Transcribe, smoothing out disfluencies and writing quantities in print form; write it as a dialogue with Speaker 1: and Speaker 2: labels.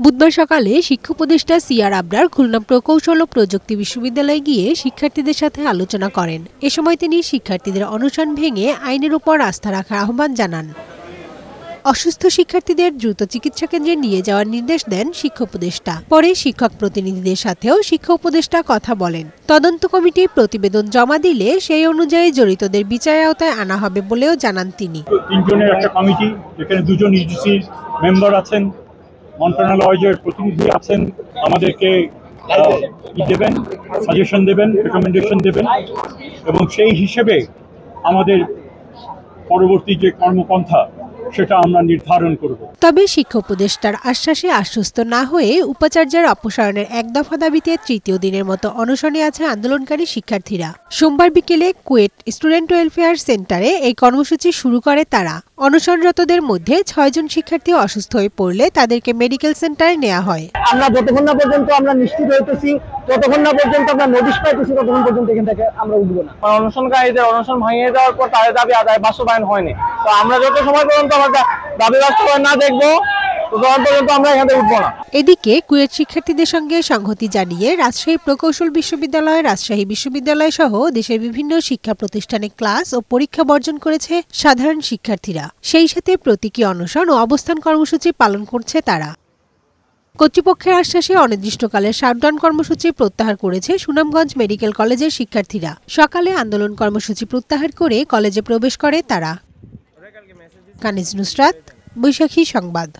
Speaker 1: বুধবার সকালে শিক্ষা উপদেষ্টা সিআর আবরার খুলনা প্রকৌশল ও প্রযুক্তি বিশ্ববিদ্যালয়ে গিয়ে শিক্ষার্থীদের সাথে আলোচনা করেন। এ সময় তিনি শিক্ষার্থীদের অনশন ভেঙে আইনের উপর আস্থা রাখার আহ্বান জানান। অসুস্থ শিক্ষার্থীদের দ্রুত চিকিৎসা কেন্দ্রে নিয়ে যাওয়ার নির্দেশ দেন শিক্ষা উপদেষ্টা। পরে শিক্ষক প্রতিনিধিদের সাথেও শিক্ষা উপদেষ্টা কথা বলেন। তদন্ত কমিটি প্রতিবেদন জমা দিলে সেই অনুযায়ী জড়িতদের বিচারের আওতায় আনা হবে বলেও জানান তিনি।
Speaker 2: তিনজনের একটা কমিটি, যেখানে দুজন ইউজিসির মেম্বার আছেন, মন্ত্রণালয়ের প্রতিনিধি আছেন, আমাদেরকে দেবেন, সাজেশন দেবেন, রেকমেন্ডেশন দেবেন, এবং সেই হিসেবে আমাদের পরবর্তী যে কর্মপন্থা সেটা আমরা নির্ধারণ করব।
Speaker 1: তবে শিক্ষা উপদেষ্টার আশ্বাসে আশ্বস্ত না হয়ে উপাচার্যের অপসারণের এক দফা দাবিতে তৃতীয় দিনের মতো অনশনে আছে আন্দোলনকারী শিক্ষার্থীরা। সোমবার বিকেলে কুয়েট স্টুডেন্ট ওয়েলফেয়ার সেন্টারে এই কর্মসূচি শুরু করে তারা। অনশনরতদের মধ্যে 6 জন শিক্ষার্থী অসুস্থ হয়ে পড়লে তাদেরকে মেডিকেল সেন্টারে নেওয়া হয়।
Speaker 3: আমরা যতক্ষণ না পর্যন্ত আমরা নিশ্চিত হইতেছি, যতক্ষণ না পর্যন্ত আমরা নোটিশ পাইতেছি, ততক্ষণ পর্যন্ত এখান থেকে আমরা উঠবো না। অনশনকারীদের অনশন ভাঙিয়ে দেওয়ার পর তাদের দাবি আদায় বাস্তবায়ন হয়নি। তো আমরা যত সময় পর্যন্ত আমাদের দাবি বাস্তবায়ন না দেখবো ততক্ষণ পর্যন্ত আমরা এখান থেকে উঠবো না।
Speaker 1: এদিকে কুয়েট শিক্ষার্থীদের সঙ্গে সংহতি জানিয়ে রাজশাহী প্রকৌশল বিশ্ববিদ্যালয়, রাজশাহী বিশ্ববিদ্যালয় সহ দেশের বিভিন্ন শিক্ষা প্রতিষ্ঠানে ক্লাস ও পরীক্ষা বর্জন করেছে সাধারণ শিক্ষার্থীরা। সেই সাথে প্রতীকী অনশন ও অবস্থান কর্মসূচি পালন করছে তারা। কর্তৃপক্ষের আশ্বাসে অনির্দিষ্টকালের শাটডাউন কর্মসূচি প্রত্যাহার করেছে সুনামগঞ্জ মেডিকেল কলেজের শিক্ষার্থীরা। সকালে আন্দোলন কর্মসূচি প্রত্যাহার করে কলেজে প্রবেশ করে তারা। কানিজ নুসরাত, বৈশাখী সংবাদ।